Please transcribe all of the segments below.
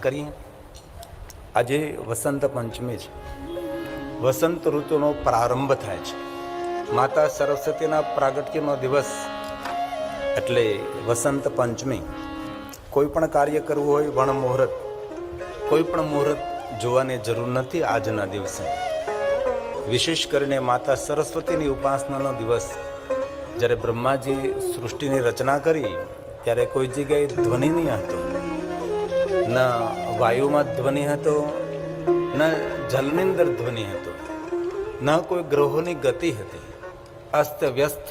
કરીએ. આજે વસંત પંચમી છે. વસંત ઋતુનો પ્રારંભ થાય છે. માતા સરસ્વતીના પ્રાગટ્યનો દિવસ એટલે વસંત પંચમી. કોઈ પણ કાર્ય કરવું હોય વણ મુહૂર્ત, કોઈ પણ મુહૂર્ત જોવાની જરૂર નથી. આજના દિવસે વિશેષ કરીને માતા સરસ્વતીની ઉપાસનાનો દિવસ. જ્યારે બ્રહ્માજી સૃષ્ટિની રચના કરી ત્યારે કોઈ જગ્યાએ ધ્વનિ નહીં હતો, ન વાયુમાં ધ્વનિ હતો, ન જલની અંદર ધ્વનિ હતો, ન કોઈ ગ્રહોની ગતિ હતી. અસ્ત વ્યસ્ત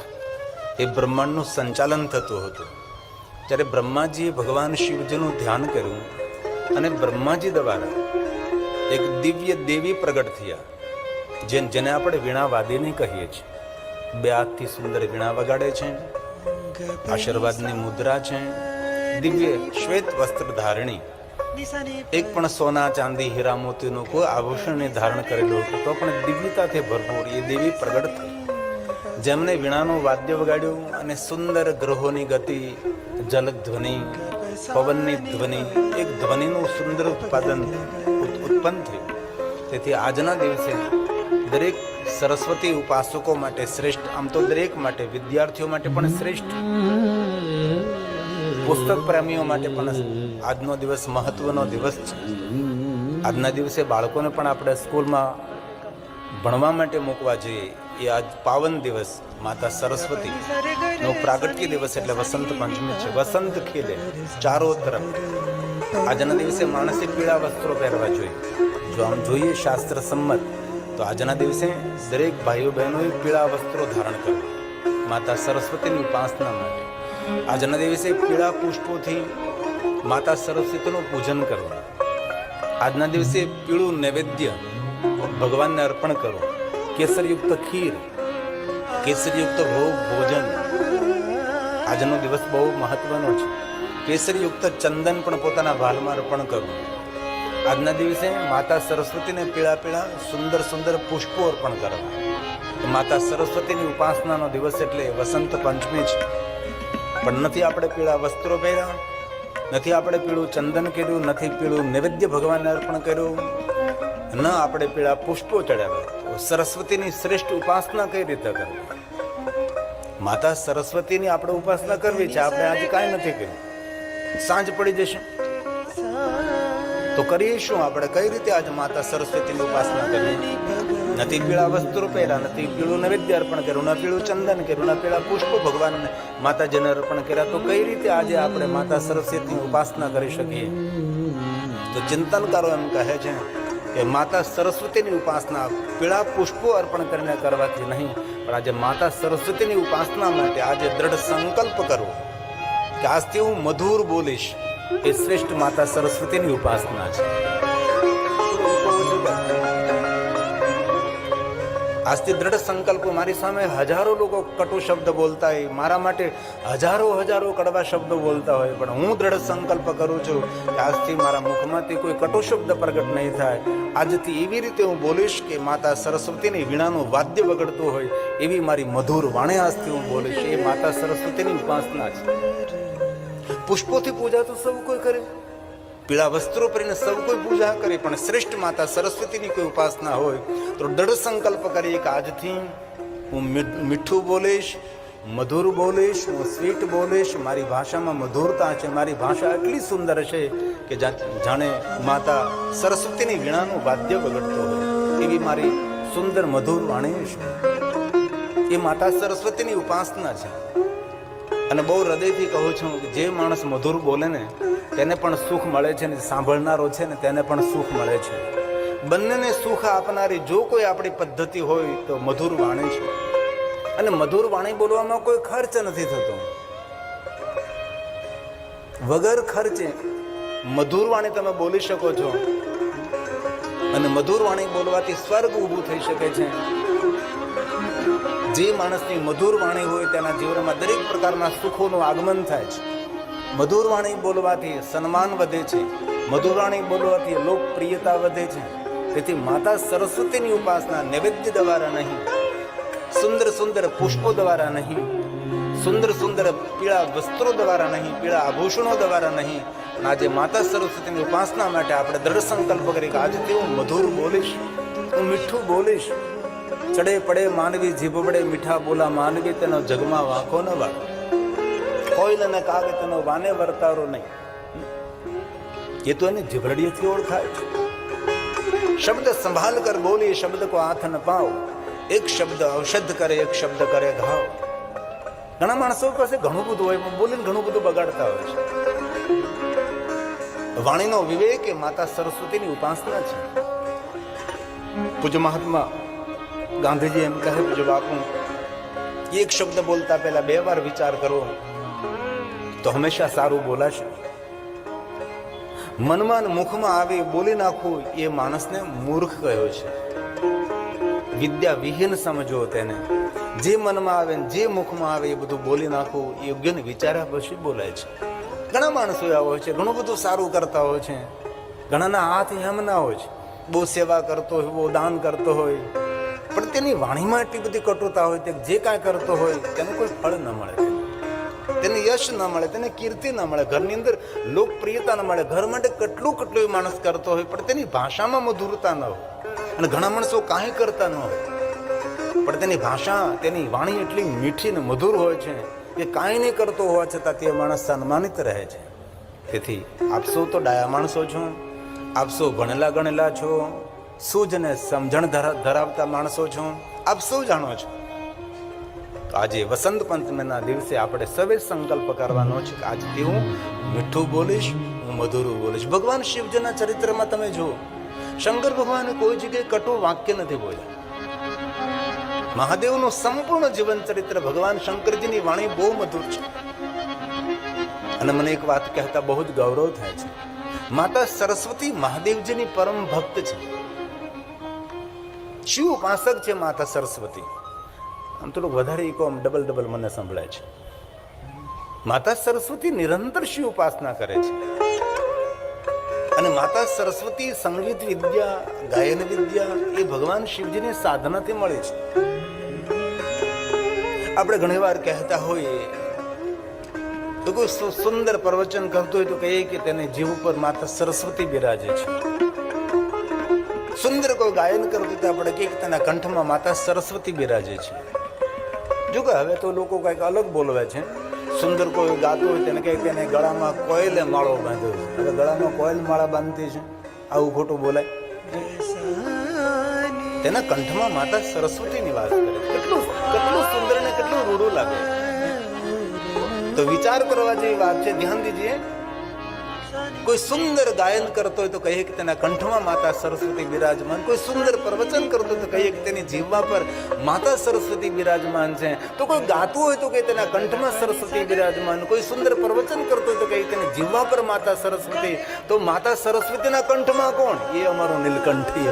એ બ્રહ્માંડનું સંચાલન થતું હતું. જ્યારે બ્રહ્માજીએ ભગવાન શિવજીનું ધ્યાન કર્યું અને બ્રહ્માજી દ્વારા એક દિવ્ય દેવી પ્રગટ થયા, જેને આપણે વીણાવાદિની કહીએ છીએ. બે હાથથી સુંદર વીણા વગાડે છે, આશીર્વાદની મુદ્રા છે, દિવ્ય શ્વેત વસ્ત્ર ધારણી, એક પણ સોના ચાંદી હીરા મોતીનું કોઈ આભૂષણને ધારણ કરેલું હતું તો પણ દિવ્યતાથી ભરપૂર એ દેવી પ્રગટ થઈ, જેમને વીણાનું વાદ્ય વગાડ્યું અને સુંદર ગ્રહોની ગતિ, જલધ્વનિ, પવનની ધ્વનિ, એક ધ્વનિનું સુંદર ઉત્પન્ન થયું. તેથી આજના દિવસે દરેક સરસ્વતી ઉપાસકો માટે શ્રેષ્ઠ, આમ તો દરેક માટે, વિદ્યાર્થીઓ માટે પણ શ્રેષ્ઠ, પુસ્તક પ્રેમીઓ માટે પણ આજનો દિવસ મહત્વનો દિવસ છે. આજના દિવસે બાળકોને પણ આપણે સ્કૂલમાં ભણવા માટે મૂકવા જોઈએ. એ આજ પાવન દિવસ માતા સરસ્વતીનો પ્રાગટ્ય દિવસ એટલે વસંત પંચમી છે. વસંત ખીલે ચારો તરફ. આજના દિવસે માણસે પીળા વસ્ત્રો પહેરવા જોઈએ. જો આમ જોઈએ શાસ્ત્ર સંમત તો આજના દિવસે દરેક ભાઈઓ બહેનોએ પીળા વસ્ત્રો ધારણ કરવા માતા સરસ્વતીની ઉપાસના માટે. આજના દિવસે પીળા પુષ્પોથી માતા સરસ્વતીનું પૂજન કરવું. આજના દિવસે પીળું નૈવેદ્ય ભગવાનને અર્પણ કરવું. કેસરયુક્ત ખીર, કેસરયુક્ત ભોજન. આજનો દિવસ બહુ મહત્વનો છે. કેસરયુક્ત ચંદન પણ પોતાના ભાલમાં અર્પણ કરવું. આજના દિવસે માતા સરસ્વતીને પીળા પીળા સુંદર સુંદર પુષ્પો અર્પણ કરવા. માતા સરસ્વતીની ઉપાસનાનો દિવસ એટલે વસંત પંચમી છે. પણ નથી આપણે પીળા વસ્ત્રો પહેર્યા, નથી આપણે પીળું ચંદન કર્યું, નથી પીળું નૈવેદ્ય ભગવાનને અર્પણ કર્યું, ન આપણે પીળા પુષ્પો ચડાવ્યા. સરસ્વતીની શ્રેષ્ઠ ઉપાસના કઈ રીતે કરવી? માતા સરસ્વતીની આપણે ઉપાસના કરવી છે. આપણે આજે કાંઈ નથી કર્યું. સાંજ પડી જશે તો કરીએ શું? આપણે કઈ રીતે આજે માતા સરસ્વતીની ઉપાસના કરવી? નથી પીળા વસ્ત્રો પહેર્યા, નથી પીળું નૈવેદ્ય અર્પણ કર્યું, ન પીળું ચંદન કર્યું, ન પીળા પુષ્પો ભગવાનને માતાજીને અર્પણ કર્યા, તો કઈ રીતે આજે આપણે માતા સરસ્વતીની ઉપાસના કરી શકીએ? તો ચિંતનકારો એમ કહે છે કે માતા સરસ્વતીની ઉપાસના પીળા પુષ્પો અર્પણ કરીને કરવાથી નહીં, પણ આજે માતા સરસ્વતીની ઉપાસના માટે આજે દ્રઢ સંકલ્પ કરવો કે આજથી હું મધુર બોલીશ. એ શ્રેષ્ઠ માતા સરસ્વતીની ઉપાસના છે. આજથી દ્રઢ સંકલ્પ. મારી સામે હજારો લોકો કટુ શબ્દ બોલતા હોય, મારા માટે હજારો કડવા શબ્દો બોલતા હોય, પણ હું દ્રઢ સંકલ્પ કરું છું કે આજથી મારા મુખમાંથી કોઈ કટુ શબ્દ પ્રગટ નહીં થાય. આજથી એવી રીતે હું બોલીશ કે માતા સરસ્વતીની વીણાનું વાદ્ય વગડતું હોય એવી મારી મધુર વાણે આજથી હું બોલીશ. એ માતા સરસ્વતીની ઉપાસના છે. પુષ્પોથી પૂજા તો સૌ કોઈ કરે, પીળા વસ્ત્રો પહેરીને સૌ કોઈ પૂજા કરે, પણ શ્રેષ્ઠ માતા સરસ્વતીની કોઈ ઉપાસના હોય તો દ્રઢ સંકલ્પ કરીએ કે આજથી હું મીઠું બોલીશ, મધુર બોલીશ, હું સ્વીટ બોલીશ. મારી ભાષામાં મધુરતા છે, મારી ભાષા એટલી સુંદર છે કે જાણે માતા સરસ્વતીની વીણાનું વાદ્ય વગડતું હોય એવી મારી સુંદર મધુર વાણી છે. એ માતા સરસ્વતીની ઉપાસના છે. અને બહુ હૃદયથી કહું છું કે જે માણસ મધુર બોલે ને તેને પણ સુખ મળે છે, ને સાંભળનારો છે ને તેને પણ સુખ મળે છે. બંનેને સુખ આપનારી જો કોઈ આપણી પદ્ધતિ હોય તો મધુર વાણી છે. અને મધુર વાણી બોલવામાં કોઈ ખર્ચ નથી થતો. વગર ખર્ચે મધુર વાણી તમે બોલી શકો છો. અને મધુર વાણી બોલવાથી સ્વર્ગ ઊભું થઈ શકે છે. જે માણસની મધુર વાણી હોય તેના જીવનમાં દરેક પ્રકારના સુખોનું આગમન થાય છે. મધુર વાણી બોલવાથી સન્માન વધે છે, મધુર વાણી બોલવાથી લોકપ્રિયતા વધે છે. તેથી માતા સરસ્વતીની ઉપાસના નૈવેદ્ય દ્વારા નહીં, સુંદર સુંદર પુષ્પો દ્વારા નહીં, સુંદર સુંદર પીળા વસ્ત્રો દ્વારા નહીં, પીળા આભૂષણો દ્વારા નહીં, આજે માતા સરસ્વતીની ઉપાસના માટે આપણે દ્રઢ સંકલ્પ કરી કે આજથી હું મધુર બોલીશ, હું મીઠું બોલીશ. ચડે પડે માનવી જીભ વડે, મીઠા બોલા માનવી તેનો જગમાં વાંખો ન વાળો. કોઈલ અને કાગ તેનો વાને વર્તારો નહીં. એ તો એની જીભરડીએથી ઓળખાય છે. શબ્દ સંભાળ કર બોલી, શબ્દ કો હાથ ન પાવ. એક શબ્દ ઔષધ કરે, એક શબ્દ કરે ઘાવ. ઘણા માણસો પાસે ઘણું બધું હોય પણ બોલીને ઘણું બધું બગાડતા હોય છે. વાણીનો વિવેક એ માતા સરસ્વતીની ઉપાસના છે. પૂજ્ય મહાત્મા ગાંધીજી એમ કહે, પૂજ્ય બાપુ, એક શબ્દ બોલતા પહેલા 2 વાર વિચાર કરો તો હંમેશા સારું બોલાશે. મનમાં મુખમાં આવે બોલી નાખવું એ માણસને મૂર્ખ કહ્યો છે. વિદ્યા વિહીન સમજો તેને. જે મનમાં આવે જે મુખમાં આવે એ બધું બોલી નાખવું એ યોગ્ય ને વિચાર્યા પછી બોલાય છે. ઘણા માણસો એવા હોય છે, ઘણું બધું સારું કરતા હોય છે, ઘણાના હાથ એમ ના હોય છે, બહુ સેવા કરતો હોય, બહુ દાન કરતો હોય, પણ તેની વાણીમાં એટલી બધી કટુતા હોય, તે જે કાંઈ કરતો હોય તેનું કોઈ ફળ ન મળે, તેને યશ ન મળે, તેને કીર્તિ ન મળે, ઘરની અંદર લોકપ્રિયતા ન મળે. ઘર માટે કેટલું માણસ કરતો હોય પણ તેની ભાષામાં મધુરતા ન હોય. અને ઘણા માણસો કાંઈ કરતા ન હોય પણ તેની ભાષા, તેની વાણી એટલી મીઠી ને મધુર હોય છે કે કાંઈ નહીં કરતો હોવા છતાં તે માણસ સન્માનિત રહે છે. તેથી આપ સૌ તો ડાયા માણસો છો, આપ સૌ ભણેલા ગણેલા છો, સૂઝ અને સમજણ ધરાવતા માણસો છો, આપ સૌ જાણો છો. તો આજે વસંત પંચમીના દિવસે આપણે સવે સંકલ્પ કરવાનો છે કે આજથી હું મીઠું બોલીશ, હું મધુરું બોલીશ. ભગવાન શિવજીના ચરિત્રમાં તમે જુઓ, શંકર ભગવાને કોઈ જગ્યાએ કટુ વાક્ય નથી બોલ્યા. મહાદેવનું સંપૂર્ણ જીવન ચરિત્ર, ભગવાન શંકરજીની વાણી બહુ મધુર છે. અને મને એક વાત કહેતા બહુ જ ગૌરવ થાય છે, માતા સરસ્વતી મહાદેવજીની પરમ ભક્ત છે, શિવ ઉપાસક છે માતા સરસ્વતી. આમ થોડુંક વધારે ઇકો આમ ડબલ મને સંભળાય છે. માતા સરસ્વતી નિરંતર શિવ ઉપાસના કરે છે. અને માતા સરસ્વતી સંગીત વિદ્યા, ગાયન વિદ્યા એ ભગવાન શિવજીની સાધનાથી મળે છે. આપણે ઘણી વાર કહેતા હોઈએ તો કોઈ સુંદર પ્રવચન કરતો હોય તો કહીએ કે તેને જીવ ઉપર માતા સરસ્વતી બિરાજે છે. સુંદર કોઈ ગાયન કરતું હોય તો આપણે કહીએ કે તેના કંઠમાં માતા સરસ્વતી બિરાજે છે. જો કે હવે તો લોકો કંઈક અલગ બોલવે છે. સુંદર કોઈ ગાતું હોય તેને કહે તેને ગળામાં કોયલે માળો બાંધ્યો છે. હવે ગળામાં કોયલ માળા બાંધતી છે, આવું ખોટું બોલાય? તેના કંઠમાં માતા સરસ્વતી નિવાસ કરે. કેટલું સુંદર ને કેટલું રૂડું લાગે. તો વિચાર કરવા જેવી વાત છે. ધ્યાન દીજીએ, કોઈ સુંદર ગાયન કરતો હોય તો કહીએ કે તેના કંઠમાં માતા સરસ્વતી બિરાજમાન. કોઈ સુંદર પ્રવચન કરતો હોય તો કહીએ કે તેની જીહ્વા પર માતા સરસ્વતી બિરાજમાન છે. તો કોઈ ગાતું હોય તો કે તેના કંઠમાં સરસ્વતી બિરાજમાન. કોઈ સુંદર પ્રવચન કરતો હોય તો કહીએ તેની જીહ્વા પર માતા સરસ્વતી. તો માતા સરસ્વતીના કંઠમાં કોણ? એ અમારો નીલકંઠી.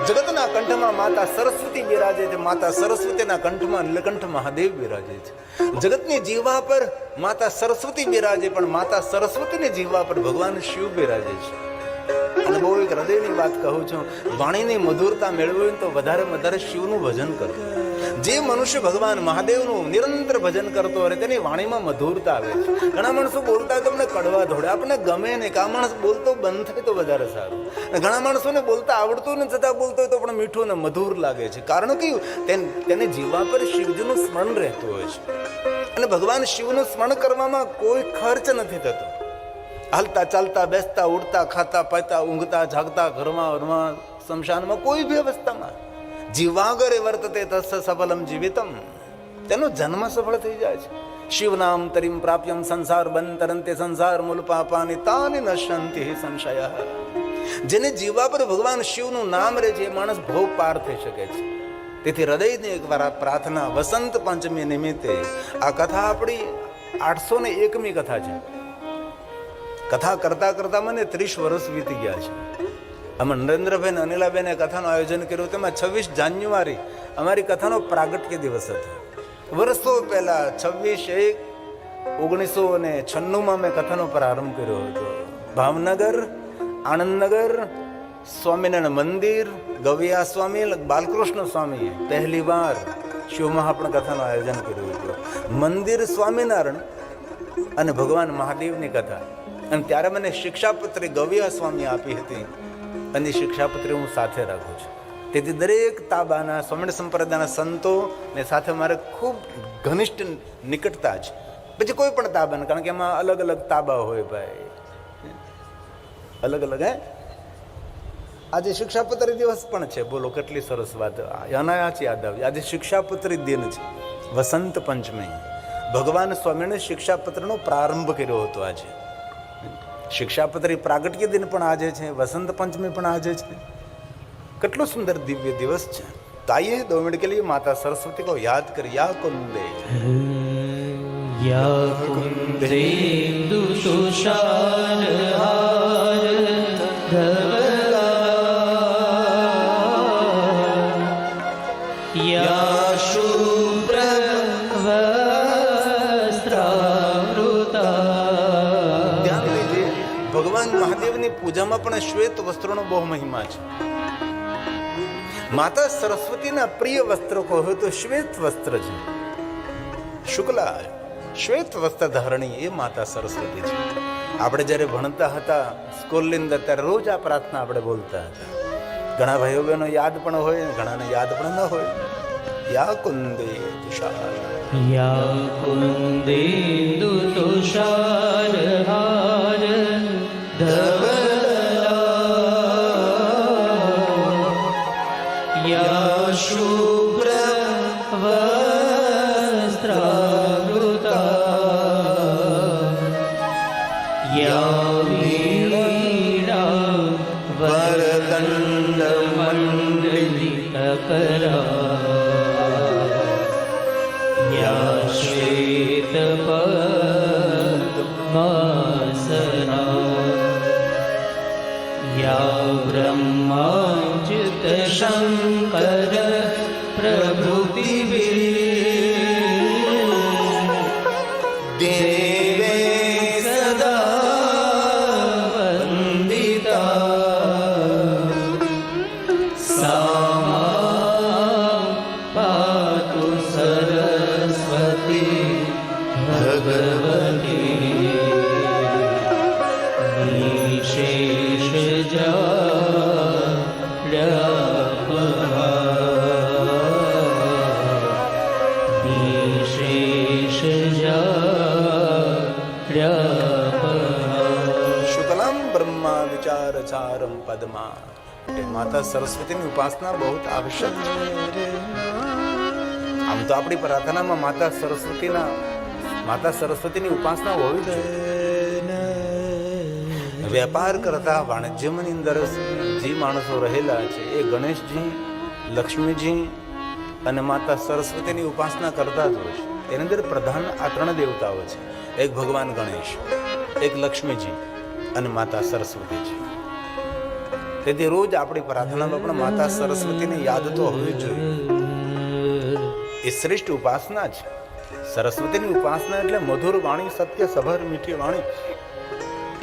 જગતના કંઠમાં માતા સરસ્વતી બિરાજે છે. માતા સરસ્વતીના કંઠમાં નીલકંઠ મહાદેવ બિરાજે છે. જગતની જીહ્વા પર માતા સરસ્વતી બિરાજે, પણ માતા સરસ્વતીની જીહ્વા પર ભગવાન શિવ બિરાજે છે. અને બહુ એક હૃદયની વાત કહું છું, વાણીની મધુરતા મેળવી તો વધારે શિવનું ભજન કરો. જે મનુષ્ય ભગવાન મહાદેવનું નિરંતર ભજન કરતો હોય તેની વાણીમાં મધુરતા આવે છે. ઘણા માણસો બોલતા હોય તો તમને કડવા ધોડે, આપણને ગમે નહીં કે આ માણસ બોલતો બંધ થાય તો વધારે સારું. અને ઘણા માણસોને બોલતા આવડતું ને છતાં બોલતો હોય તો પણ મીઠું ને મધુર લાગે છે. કારણ કે તેને જીવા પર શિવજીનું સ્મરણ રહેતું હોય છે. અને ભગવાન શિવનું સ્મરણ કરવામાં કોઈ ખર્ચ નથી થતો. હાલતા ચાલતા, બેસતા, ઉડતા, ખાતા, પીતા, ઊંઘતા, જાગતા, ઘરમાં સ્મશાનમાં, કોઈ બી અવસ્થામાં જીવાગરે વર્તતે તસ્સ સફલમ જીવિતમ, તેનો જન્મ સફળ થઈ જાય છે. શિવનામ તરીમ પ્રાપ્યમ સંસાર બંતરંતે સંસાર મૂલ પાપાની તાની નશ્યંતિ સંશય. જેને જીવા પર ભગવાન શિવનું નામ રહે છે એ માણસ ભોગ પાર થઈ શકે છે. તેથી હૃદયની એક વાર પ્રાર્થના, વસંત પંચમી નિમિત્તે આ કથા આપણી 801મી કથા છે. કથા કરતા કરતા મને 30 વર્ષ વીતી ગયા છે. અમે નરેન્દ્રભાઈ અને અનિલાબેને કથાનું આયોજન કર્યું. તેમાં 26 જાન્યુઆરી અમારી કથાનો પ્રાગટ્ય દિવસ હતો. વર્ષો પહેલા 26/1/1996 મેં કથાનો પ્રારંભ કર્યો હતો. ભાવનગર, આનંદનગર, સ્વામિનારાયણ મંદિર, ગવિયા સ્વામી, બાલકૃષ્ણ સ્વામી પહેલી વાર શિવમહા પણ કથાનું આયોજન કર્યું હતું. મંદિર સ્વામિનારાયણ અને ભગવાન મહાદેવની કથા. અને ત્યારે મને શિક્ષાપત્રી ગવ્યા સ્વામી આપી હતી અને શિક્ષાપત્રી હું સાથે રાખું છું. તેથી દરેક તાબાના સ્વામિનારાયણ સંપ્રદાયના સંતો ને સાથે મારે ખૂબ ઘનિષ્ઠ નિકટતા છે. પછી કોઈ પણ તાબાના, કારણ કે એમાં અલગ અલગ તાબા હોય ભાઈ, અલગ અલગ. આજે શિક્ષાપત્રી દિવસ પણ છે. બોલો કેટલી સરસ વાત, અનાયાસ યાદ આવી. આજે શિક્ષાપત્રી દિન છે, વસંત પંચમી. ભગવાન સ્વામિનારાયણે શિક્ષાપત્રનો પ્રારંભ કર્યો હતો. આજે શિક્ષાપત્રી પ્રાગટ્ય દિન પણ આજે છે, વસંત પંચમી પણ આજે છે. કેટલો સુંદર દિવ્ય દિવસ છે. તો આइए 2 मिनट के लिए माता सरस्वती को याद कर. या कुंदे दुषार हार धवला या शुभ्र वस्त्रावृता. ધ્યાન દીજે, ભગવાન મહાદેવની પૂજામાં પણ શ્વેત વસ્ત્રોનો બહુ મહિમા છે. માતા સરસ્વતીના પ્રિય વસ્ત્ર કહો તો શ્વેત વસ્ત્ર છે. શુક્લા શ્વેત વસ્ત્ર ધારણી એ માતા સરસ્વતી છે. આપણે જ્યારે ભણતા હતા સ્કૂલની અંદર ત્યારે રોજ આ પ્રાર્થના આપણે બોલતા હતા. ઘણા ભાઈઓ બહેનો યાદ પણ હોય, ઘણાને યાદ પણ ન હોય. યા કુંદે તુષાર, યા કુંદે તુષાર હાર ધવલા યા શુભ્ર વસ્ત્રાવૃતા યા વીણા વરદંડ મંડલિતકરા યા શ્વેત પદ્માસના યા બ્રહ્માચ્યુત શંકર પ્રભૃતિ દેવે સદા વંદિતા સા પાતુ સરસ્વતી ભગવતી નિશેષ શુક્લામ બ્રહ્મા વિચારચારમ પદ્મા. માતા સરસ્વતીની ઉપાસના બહુ આવશ્યક છે. આમ તો આપણી પ્રાર્થનામાં માતા સરસ્વતીની ઉપાસના હોવી જોઈએ. વેપાર કરતા વાણિજ્યની અંદર જે માણસો રહેલા છે એ ગણેશજી, લક્ષ્મીજી અને માતા સરસ્વતીની ઉપાસના કરતા જ હોય છે. એની અંદર પ્રધાન આ 3 દેવતાઓ છે. એક ભગવાન ગણેશ, એક લક્ષ્મીજી અને માતા સરસ્વતી છે. તેથી રોજ આપણી પ્રાર્થનામાં પણ માતા સરસ્વતીની યાદ તો હોવી જોઈએ. એ શ્રેષ્ઠ ઉપાસના છે. સરસ્વતીની ઉપાસના એટલે મધુર વાણી, સત્ય સભર મીઠી વાણી.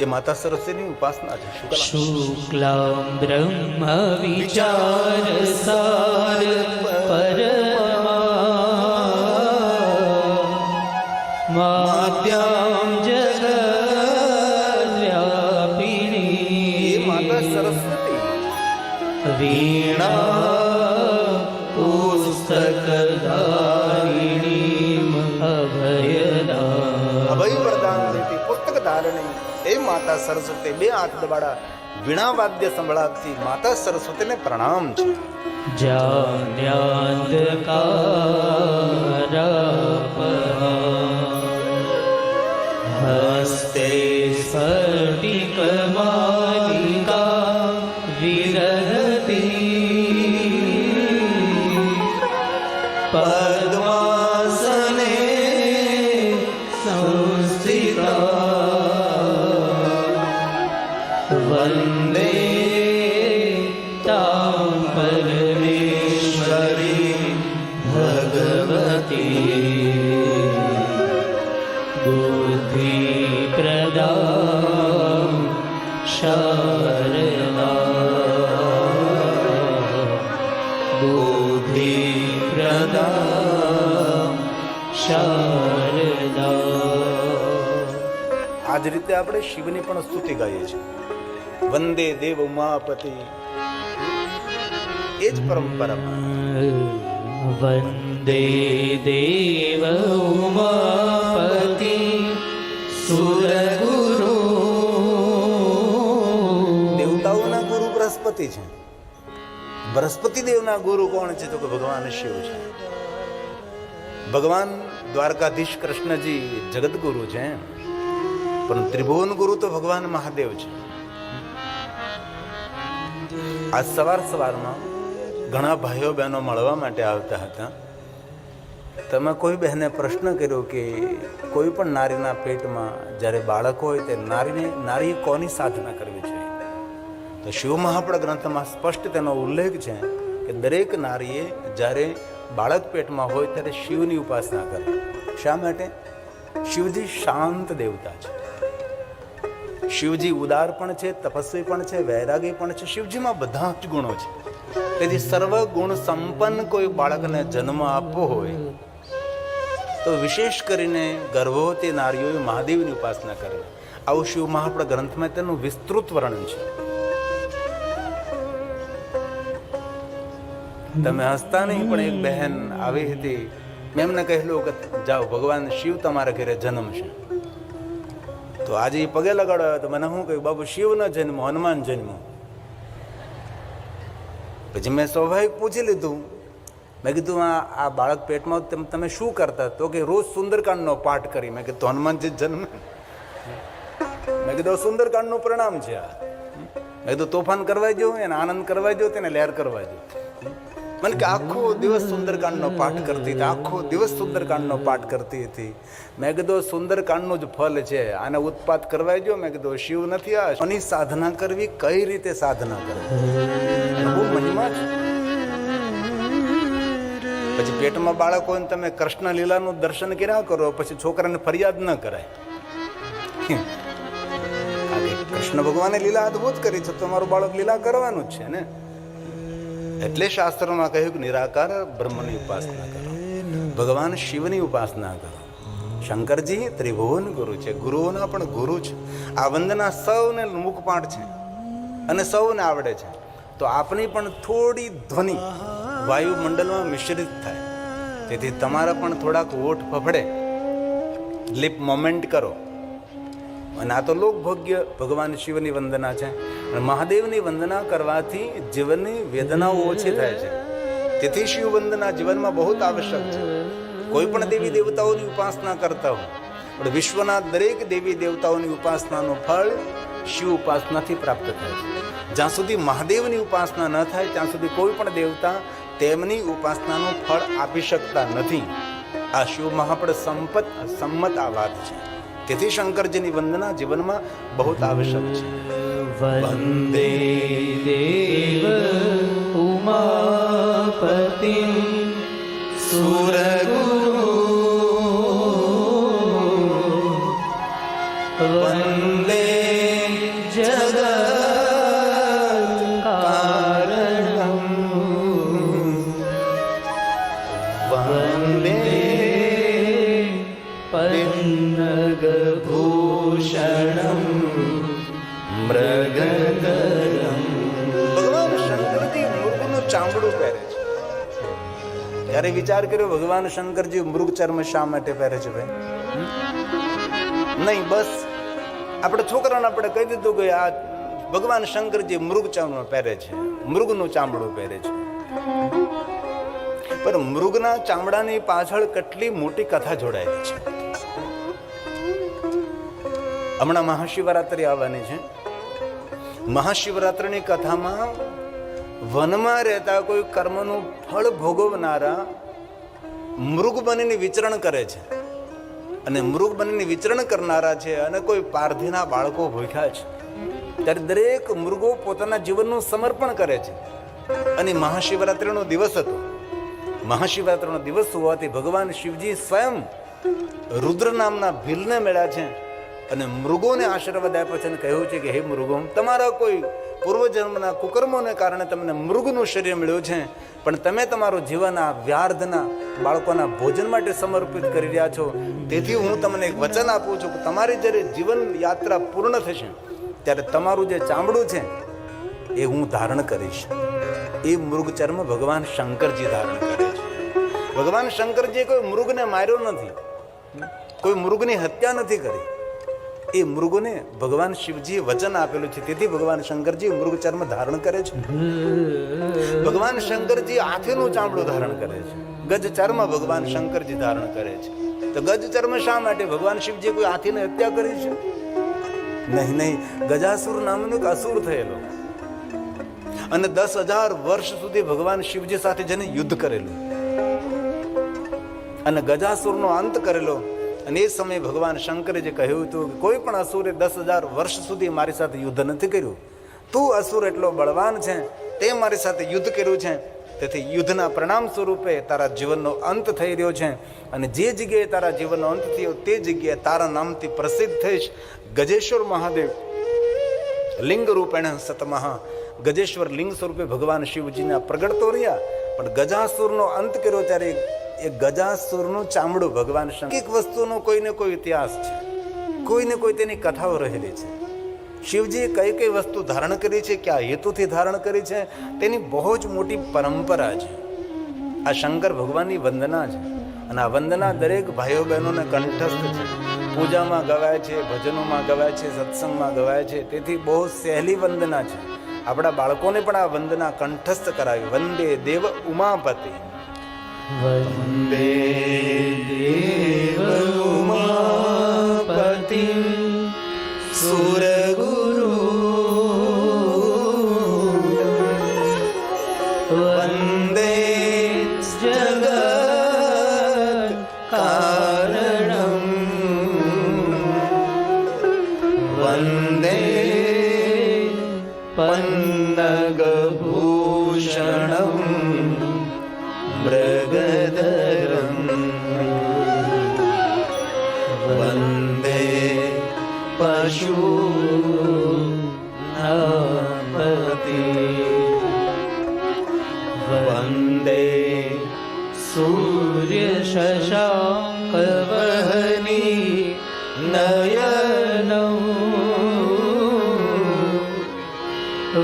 એ માતા સરસ્વતીની ઉપાસના છે. શુક્લામ બ્રહ્મ વિચાર સાર પરમા માદ્યામ જગત વ્યાપિની. એ માતા સરસ્વતી વીણા પુસ્તક ધારિણી અભયદા. અભય વરદાન દેતી પુસ્તક ધારણી એ માતા સરસ્વતી. 2 હાથ દબાડા વીણા વાદ્ય સંભળાવતી માતા સરસ્વતીને પ્રણામ છે. હસ્તે સ્ફટિક માલિકા વિરહતી પદ્માસને સંસ્થિતા વંદે તામ પરમેશ્વરી ભગવતી બુદ્ધિ પ્રદા શારદા બુદ્ધિ પ્રદા શારદા. આ જ રીતે આપણે શિવની પણ સ્તુતિ ગાઈએ છીએ. વંદે દેવ ઉમાપતિ, એ જ પરંપરામાં વંદે દેવ ઉમાપતિ સુરગુરુ. દેવતાઓના ગુરુ બૃહસ્પતિ છે. બૃહસ્પતિ દેવના ગુરુ કોણ છે? તો કે ભગવાન શિવ છે. ભગવાન દ્વારકાધીશ કૃષ્ણજી જગતગુરુ છે, પણ ત્રિભુવન ગુરુ તો ભગવાન મહાદેવ છે. આ સવારમાં ઘણા ભાઈઓ બહેનો મળવા માટે આવતા હતા. તમે કોઈ બહેને પ્રશ્ન કર્યો કે કોઈ પણ નારીના પેટમાં જ્યારે બાળક હોય તે નારી કોની સાધના કરવી જોઈએ? તો શિવ મહાપુરાણ ગ્રંથમાં સ્પષ્ટ તેનો ઉલ્લેખ છે કે દરેક નારીએ જ્યારે બાળક પેટમાં હોય ત્યારે શિવની ઉપાસના કરે. શા માટે? શિવજી શાંત દેવતા છે. શિવજી ઉદાર પણ છે, તપસ્વી પણ છે, વૈરાગી પણ છે. શિવજીમાં બધા જ ગુણો છે. તેથી સર્વ ગુણ સંપન્ન કોઈ બાળકને જન્મ આપવો હોય તો વિશેષ કરીને ગર્ભવતી નારીઓએ મહાદેવની ઉપાસના કરે. આવું શિવ મહાપુરાણ ગ્રંથમાં તેનું વિસ્તૃત વર્ણન છે. તમે હસતા નહીં, પણ એક બહેન આવી હતી, મેં એમને કહેલું કે જાઓ ભગવાન શિવ તમારા ઘરે જન્મ છે. તો આજે એ પગે લગાડ્યો તો મને શું કહ્યું, બાબુ શિવ ન જન્મો, હનુમાન જન્મો. પછી મેં સ્વાભાવિક પૂછી લીધું, મેં કીધું આ બાળક પેટમાં તમે શું કરતા? તો કે રોજ સુંદરકાંડનો પાઠ કરી. મેં કીધું હનુમાનજી જન્મ? મેં કીધું સુંદરકાંડનું પરિણામ છે આ. મેં કીધું તોફાન કરવા જો, એને આનંદ કરવા જો, તેને લહેર કરવા જો. મને કે આખો દિવસ સુંદરકાંડનો પાઠ કરતી હતી, આખો દિવસ સુંદરકાંડનો પાઠ કરતી હતી. મેં કીધું સુંદરકાંડનું જ ફલ છે, આને ઉત્પાદ કરવા જો. મેં કીધું શિવ નથી, આ શિવની સાધના કરવી. કઈ રીતે સાધના કરવી? બહુ મહિમા છે. પછી પેટમાં બાળક હોય ને તમે કૃષ્ણ લીલાનું દર્શન કર્યા કરો, પછી છોકરાને ફરિયાદ ન કરાય. કૃષ્ણ ભગવાને લીલા અદભુત કરી છે, તો મારું બાળક લીલા કરવાનું જ છે ને. એટલે શાસ્ત્રોમાં કહ્યું કે નિરાકાર બ્રહ્મની ઉપાસના કરો, ભગવાન શિવની ઉપાસના કરો. શંકરજી ત્રિભુવન ગુરુ છે, ગુરુઓના પણ ગુરુ છે. આ વંદના સૌને મુખપાઠ છે અને સૌને આવડે છે. તો આપની પણ થોડી ધ્વનિ વાયુમંડળમાં મિશ્રિત થાય, તેથી તમારા પણ થોડાક ઓઠ ફફડે, લિપ મોમેન્ટ કરો. અને આ તો લોકભોગ્ય ભગવાન શિવની વંદના છે. અને મહાદેવની વંદના કરવાથી જીવનની વેદનાઓ ઓછી થાય છે. તેથી શિવ વંદના જીવનમાં બહુ જ આવશ્યક છે. કોઈ પણ દેવી દેવતાઓની ઉપાસના કરતા હો, પણ વિશ્વના દરેક દેવી દેવતાઓની ઉપાસનાનું ફળ શિવ ઉપાસનાથી પ્રાપ્ત થાય છે. જ્યાં સુધી મહાદેવની ઉપાસના ન થાય ત્યાં સુધી કોઈ પણ દેવતા તેમની ઉપાસનાનું ફળ આપી શકતા નથી. આ શિવ મહાપુરાણ સંમત આ વાત છે. તેથી શંકરજીની વંદના જીવનમાં બહુ આવશ્યક છે. વંદે દેવ ઉમાપતિ સુરગુરુ. વંદે જગત કારણમ. વંદે પન્નગભૂષણમ મૃગધરમ. ભગવાન શંકરજી મૃગનું ચામડું પહેરે છે. ત્યારે વિચાર કર્યો ભગવાન શંકરજી મૃગ ચર્મ શા માટે પહેરે છે ભાઈ? નહીં, બસ આપણે છોકરાને આપણે કહી દીધું કે આ ભગવાન શંકરજી મૃગ ચર્મ પહેરે છે, મૃગનું ચામડું પહેરે છે. પણ મૃગના ચામડાની પાછળ કેટલી મોટી કથા જોડાયેલી છે. હમણાં મહાશિવરાત્રી આવવાની છે. મહાશિવરાત્રિની કથામાં વનમાં રહેતા કોઈ કર્મનું ફળ ભોગવનારા મૃગ બનીને વિચરણ કરે છે. અને મૃગ બનીને વિચરણ કરનારા છે અને કોઈ પારધીના બાળકો ભૂખ્યા છે. ત્યારે દરેક મૃગો પોતાના જીવનનું સમર્પણ કરે છે. અને મહાશિવરાત્રિનો દિવસ હતો. મહાશિવરાત્રિનો દિવસ હોવાથી ભગવાન શિવજી સ્વયં રુદ્ર નામના ભીલને મળ્યા છે અને મૃગોને આશીર્વાદ આપ્યો છે અને કહ્યું છે કે હે મૃગો, તમારા કોઈ પૂર્વજન્મના કુકર્મોને કારણે તમને મૃગનું શરીર મળ્યું છે, પણ તમે તમારું જીવન આ વ્યાર્ધના બાળકોના ભોજન માટે સમર્પિત કરી રહ્યા છો. તેથી હું તમને એક વચન આપું છું કે તમારી જ્યારે જીવન યાત્રા પૂર્ણ થશે ત્યારે તમારું જે ચામડું છે એ હું ધારણ કરીશ. એ મૃગ ચર્મ ભગવાન શંકરજી ધારણ કરે છે. ભગવાન શંકરજીએ કોઈ મૃગને માર્યો નથી, કોઈ મૃગની હત્યા નથી કરી. એ મૃગને ભગવાન શિવજીએ વચન આપેલું છે, તેથી ભગવાન શંકરજી મૃગ ચર્મ ધારણ કરે છે. ભગવાન શંકરજી હાથીનું ચામડું ધારણ કરે છે. ગજ ચર્મ ભગવાન શંકરજી ધારણ કરે છે. તો ગજ ચર્મ શા માટે? ભગવાન શિવજીએ કોઈ હાથીને હત્યા કરી છે? નહીં. ગજાસુર નામનો એક અસુર થયેલો અને 10,000 વર્ષ સુધી ભગવાન શિવજી સાથે જેને યુદ્ધ કરેલું અને ગજાસુરનો અંત કરેલો. અને એ સમયે ભગવાન શંકરે જે કહ્યું હતું કે કોઈ પણ અસુરે 10,000 વર્ષ સુધી મારી સાથે યુદ્ધ નથી કર્યું, તું અસુર એટલો બળવાન છે, તે મારી સાથે યુદ્ધ કર્યું છે, તેથી યુદ્ધના પરિણામ સ્વરૂપે તારા જીવનનો અંત થઈ રહ્યો છે. અને જે જગ્યાએ તારા જીવનનો અંત થયો તે જગ્યાએ તારા નામથી પ્રસિદ્ધ થઈશ. ગજેશ્વર મહાદેવ લિંગ રૂપેણ સતમહ, ગજેશ્વર લિંગ સ્વરૂપે ભગવાન શિવજીના પ્રગટ તો રહ્યા, પણ ગજાસુરનો અંત કર્યો ત્યારે એ ગજાસુરનું ચામડું ભગવાન શંકર. એક વસ્તુનો કોઈને કોઈ ઇતિહાસ છે, કોઈને કોઈ તેની કથાઓ રહેલી છે. શિવજીએ કઈ કઈ વસ્તુ ધારણ કરી છે, કયા હેતુથી ધારણ કરી છે, તેની બહુ જ મોટી પરંપરા છે. આ શંકર ભગવાનની વંદના છે અને આ વંદના દરેક ભાઈઓ બહેનોને કંઠસ્થ છે. પૂજામાં ગવાય છે, ભજનોમાં ગવાય છે, સત્સંગમાં ગવાય છે. તેથી બહુ સહેલી વંદના છે. આપણા બાળકોને પણ આ વંદના કંઠસ્થ કરાવી. વંદે દેવ ઉમાપતિ, વંદે દેવ ઉમાપતિ સુરગુરુ, વંદે જગત કારણમ, વંદે પન્નગભૂષણમ મૃગધરમ, વંદે પશુપતિ, વંદે સૂર્ય શશાંક વહની નયનમ,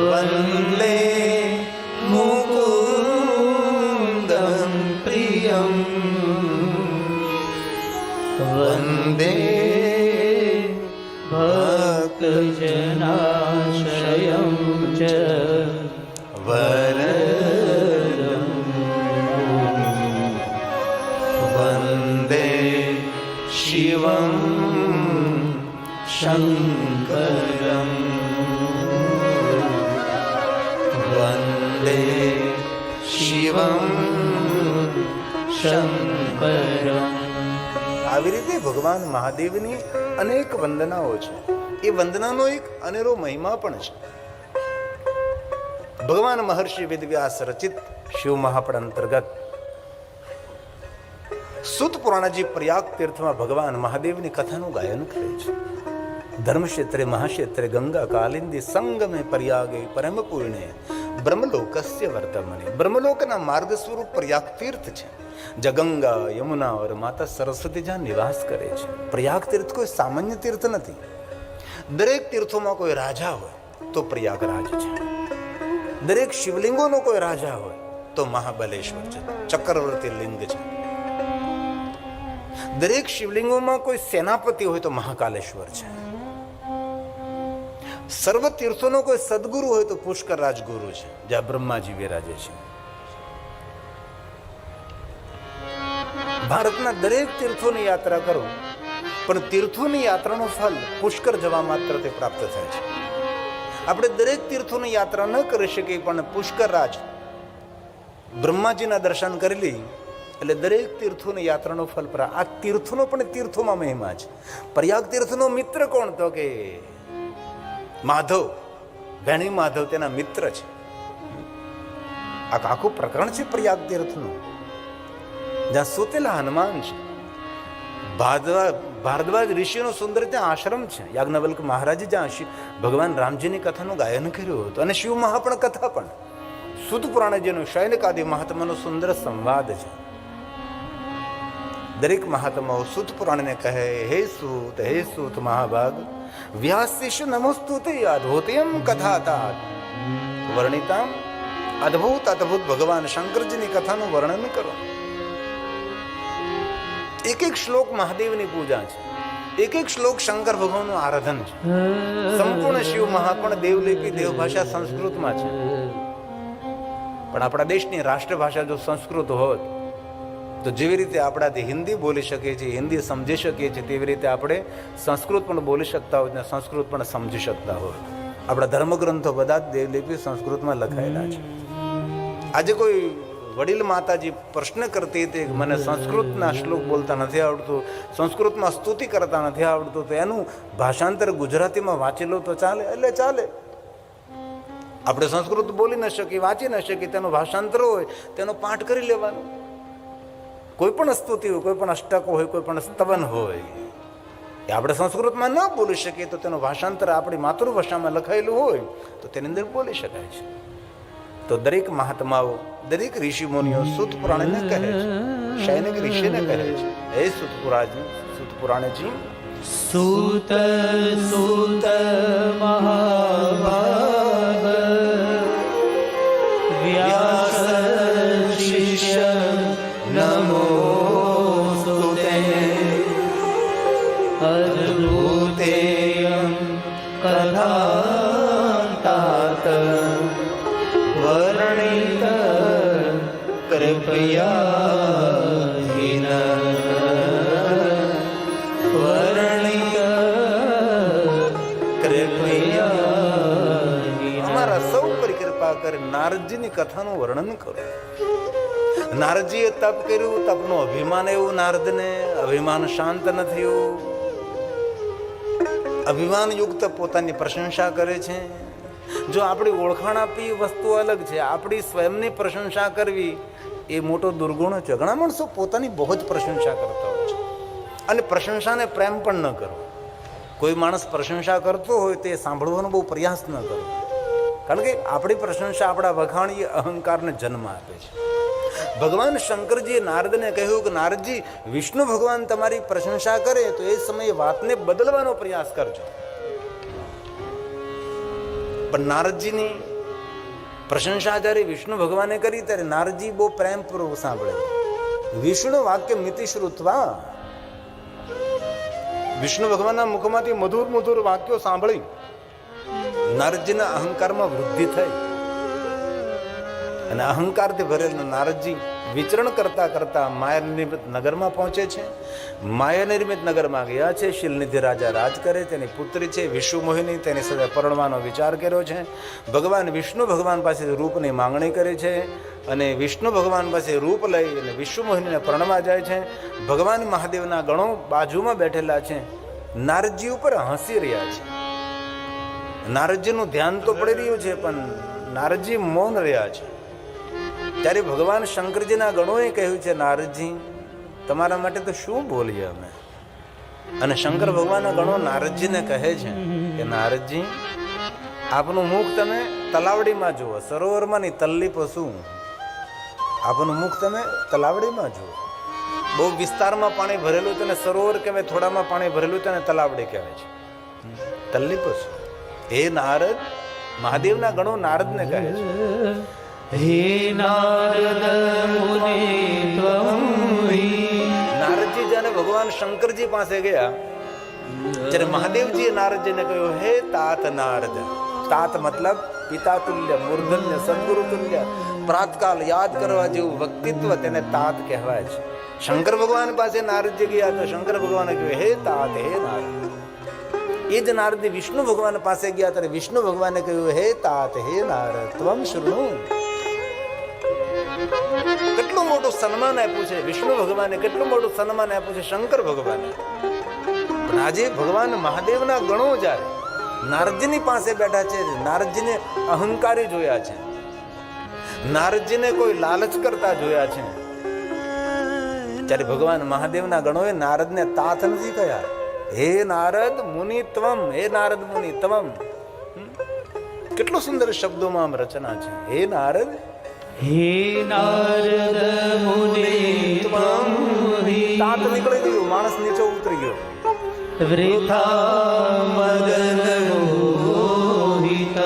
વંદે મુકુંદમ પ્રિયમ, વંદે ભક્તજનાશ્રયમ ચ વરદમ, વંદે શિવમ શંકરમ, વંદે શિવમ શંકરમ. આવી રીતે ભગવાન મહાદેવની અનેક વંદનાઓ છે. એ વંદનાનો એક અનેરો મહિમા પણ છે. ભગવાન મહર્ષિ વેદવ્યાસ રચિત શિવ મહાપડ અંતર્ગત સુત પુરાણજી પ્રયાગ તીર્થમાં ભગવાન મહાદેવની કથાનું ગાયન કરે છે. ધર્મક્ષેત્રે મહાક્ષેત્રે ગંગા કાલિંદી સંગમે પ્રયાગે પરમ પૂર્ણે બ્રહ્મલોકસ્ય વર્તમને. બ્રહ્મલોકના માર્ગ સ્વરૂપ પ્રયાગ તીર્થ છે, જ્યાં ગંગા યમુના और માતા સરસ્વતી જ્યાં નિવાસ કરે છે. પ્રયાગ તીર્થ કોઈ સામાન્ય તીર્થ નથી. દરેક તીર્થોમાં કોઈ રાજા હોય તો પ્રયાગરાજ છે. દરેક શિવલિંગોનો કોઈ રાજા હોય તો મહાબલેશ્વર છે, ચક્રવર્તી લિંગ છે. દરેક શિવલિંગોમાં કોઈ સેનાપતિ હોય તો મહાકાલેશ્વર છે. સર્વ તીર્થોનો કોઈ સદગુરુ હોય તો પુષ્કર રાજગુરુ છે, જ્યાં બ્રહ્માજી વિરાજે છે. ભારતના દરેક તીર્થોની યાત્રા કરો, પણ તીર્થોની યાત્રાનું ફલ પુષ્કર જવા માત્રથી પ્રાપ્ત થાય છે. આપણે દરેક તીર્થોની યાત્રા ન કરી શકીએ, પણ પુષ્કર રાજ બ્રહ્માજીના દર્શન કરી લઈ એટલે દરેક તીર્થોની યાત્રાનો ફલ પ્રાપ્ત. આ તીર્થોનો પણ તીર્થોમાં મહિમા છે. પ્રયાગ તીર્થનો મિત્ર કોણ? તો કે માધવ, વેણી માધવ તેના મિત્ર છે. આ આખું પ્રકરણ છે પ્રયાગ તીર્થનું, જ્યાં સુતેલા હનુમાન છે. ભારદ્વાજ ઋષિનો સુંદર ત્યાં આશ્રમ છે. યાજ્ઞવલ્ક મહારાજે જ્યાં ભગવાન રામજીની કથાનું ગાયન કર્યું હતું. અને શિવ મહાપણ કથા પણ સુત પુરાણજીનું શયનકાદિ મહાત્માનો સુંદર સંવાદ છે. દરેક મહાત્માઓ સુત પુરાણને કહે, હે સૂત મહાભાગ, વ્યાસ શિષ્ય નમસ્તુતે અદ્ભુતયમ કથાતા વર્ણિતામ. અદ્ભુત ભગવાન શંકરજીની કથાનું વર્ણન કરો. એક એક શ્લોક મહાદેવની પૂજા છે, એક એક શ્લોક શંકર ભગવાનનું આરાધન છે. સંપૂર્ણ શિવ મહાપણ દેવલિપિ દેવભાષા સંસ્કૃતમાં છે. પણ આપણા દેશની રાષ્ટ્રભાષા જો સંસ્કૃત હોત તો જેવી રીતે આપણાથી હિન્દી બોલી શકીએ છીએ, હિન્દી સમજી શકીએ છીએ, તેવી રીતે આપણે સંસ્કૃત પણ બોલી શકતા હોય ને સંસ્કૃત પણ સમજી શકતા હોય. આપણા ધર્મગ્રંથો બધા જ દેવલિપિ સંસ્કૃતમાં લખાયેલા છે. આજે કોઈ વડીલ માતાજી પ્રશ્ન કરતી હતી કે મને સંસ્કૃતના શ્લોક બોલતા નથી આવડતું, સંસ્કૃતમાં સ્તુતિ કરતા નથી આવડતું, તો એનું ભાષાંતર ગુજરાતીમાં વાંચી લો તો ચાલે. એટલે ચાલે. આપણે સંસ્કૃત બોલી ન શકીએ, વાંચી ન શકીએ, તેનું ભાષાંતર હોય તેનો પાઠ કરી લેવાનો. કોઈ પણ સ્તુતિ હોય, કોઈ પણ અષ્ટક હોય, કોઈ પણ સ્તવન હોય, એ આપણે સંસ્કૃતમાં ન બોલી શકીએ તો તેનું ભાષાંતર આપણી માતૃભાષામાં લખાયેલું હોય તો તેની અંદર બોલી શકાય છે. તો દરેક મહાત્માઓ, દરેક ઋષિ મુનિઓ સુત પુરાણને કહે છે, શૈનિક ઋષિને કહે છે, હે સુત પુરાણજી, સૂત મહાભાગ, વ્યાસ શિષ્ય નમોસ્તુતે અદ્ભુતેયં કથાતાત વર્ણિત કૃપયાહીન વર્ણિત કૃપયાહીન. અમારા સૌ પર કૃપા કરી નારદજીની કથાનું વર્ણન કરો. નારદજીએ તપ કર્યું, તપનું અભિમાન એવું નારદને, અભિમાન શાંત ન થયું. અભિમાન યુક્ત પોતાની પ્રશંસા કરે છે. જો આપણી ઓળખાણ આપી વસ્તુ અલગ છે, આપણી સ્વયંની પ્રશંસા કરવી એ મોટો દુર્ગુણ છે. ઘણા માણસો પોતાની બહુ જ પ્રશંસા કરતા હોય છે અને પ્રશંસાને પ્રેમ પણ ન કરો. કોઈ માણસ પ્રશંસા કરતો હોય તે સાંભળવાનો બહુ પ્રયાસ ન કરો, કારણ કે આપણી પ્રશંસા, આપણા વખાણ એ અહંકારને જન્મ આપે છે. ભગવાન શંકરજીએ નારદને કહ્યું કે નારદજી, વિષ્ણુ ભગવાન તમારી પ્રશંસા કરે તો એ સમયે વાતને બદલવાનો પ્રયાસ કરજો. પણ નારદજીની પ્રશંસા જ્યારે વિષ્ણુ ભગવાને કરી ત્યારે નારદજી બહુ પ્રેમપૂર્વક સાંભળે. વિષ્ણુ વાક્ય મિતિ શ્રુત્વા, વિષ્ણુ ભગવાનના મુખમાંથી મધુર મધુર વાક્યો સાંભળી નારદજીના અહંકારમાં વૃદ્ધિ થઈ અને અહંકારથી ભરેલા નારદજી વિચરણ કરતા કરતા માયા નિર્મિત નગરમાં પહોંચે છે. માયા નિર્મિત નગરમાં ગયા છે. શિલનિધિ રાજા રાજ કરે, તેની પુત્રી છે વિષ્ણુમોહિની, તેની સાથે પરણવાનો વિચાર કર્યો છે. ભગવાન વિષ્ણુ ભગવાન પાસે રૂપની માંગણી કરી છે અને વિષ્ણુ ભગવાન પાસે રૂપ લઈ અને વિષ્ણુમોહિનીને પરણવા જાય છે. ભગવાન મહાદેવના ગણો બાજુમાં બેઠેલા છે, નારદજી ઉપર હસી રહ્યા છે. નારદજીનું ધ્યાન તો પડી રહ્યું છે પણ નારદજી મૌન રહ્યા છે. ત્યારે ભગવાન શંકરજીના ગણોએ કહ્યું છે, નારદજી તમારા માટે તો શું બોલીએ અમે. અને શંકર ભગવાનના ગણો નારદજીને કહે છે કે નારદજી, આપનું મુખ તમે તલાવડીમાં જુઓ, સરોવરમાં નહીં, તલ્લીપ શું, આપનું મુખ તમે તલાવડીમાં જુઓ. બહુ વિસ્તારમાં પાણી ભરેલું તેને સરોવર કહેવાય, થોડામાં પાણી ભરેલું તેને તલાવડી કહેવાય છે. તલ્લીપ શું. હે નારદ, મહાદેવના ગણો નારદને કહે છે, હે નારદ મુનિ ત્વં હિ. નારદજી જ્યારે ભગવાન શંકરજી પાસે ગયા ત્યારે મહાદેવજીએ નારદજીને કહ્યું, હે તાત નારદ. તાત મતલબ પિતા તુલ્ય, મૂર્ધન્ય, સદગુરુ તુલ્ય, પ્રાતકાલ યાદ કરવા જેવું વ્યક્તિત્વ, તેને તાત કહેવાય છે. શંકર ભગવાન પાસે નારદજી ગયા તો શંકર ભગવાને કહ્યું, હે તાત, હે નારદ. એ જ નારદ વિષ્ણુ ભગવાન પાસે ગયા ત્યારે વિષ્ણુ ભગવાને કહ્યું, હે તાત, હે નારદ, ત્વમ શૃણુ. કેટલું મોટું સન્માન આપ્યું છે વિષ્ણુ ભગવાને, કેટલું મોટું સન્માન આપ્યું છે શંકર ભગવાને. પણ આજે ભગવાન મહાદેવના ગણો જ્યારે નારદજીની પાસે બેઠા છે, નારદજીને અહંકારી જોયા છે, નારદજીને કોઈ લાલચ કરતા જોયા છે, ત્યારે ભગવાન મહાદેવના ગણોએ નારદને તાત નથી કહ્યા, હે નારદ મુનિ ત્વમ, હે નારદ મુનિ ત્વમ. કેટલો સુંદર શબ્દોમાં આમ રચના છે. હે નારદ, હે નારદ મુનિ ત્વં હિ દાંત નીકળી ગયું, માણસ નીચે ઉતરી ગયો. વૃથા મદન મોહિતઃ.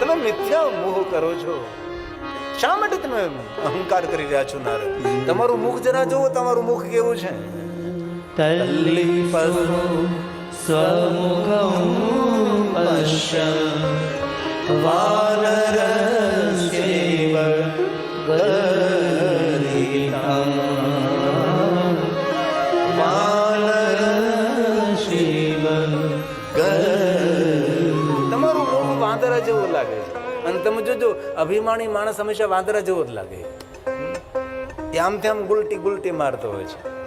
તમે મિથ્યા મોહ કરો છો. શા માટે તમે અહંકાર કરી રહ્યા છો નારદ? તમારું મુખ જરા જુઓ, તમારું મુખ કેવું છે. તલ્લિપો સ્વમુખં પશ્યन् વાનરસ્યૈવ ગર્હિતં. વાનરસ્યૈવ ગર્હિતં. તમારું મુખ વાંદરા જેવું લાગે છે. અને તમે જોજો, અભિમાની માણસ હંમેશા વાંદરા જેવો જ લાગે. એ આમથી આમ ગુલટી ગુલટી મારતો હોય છે.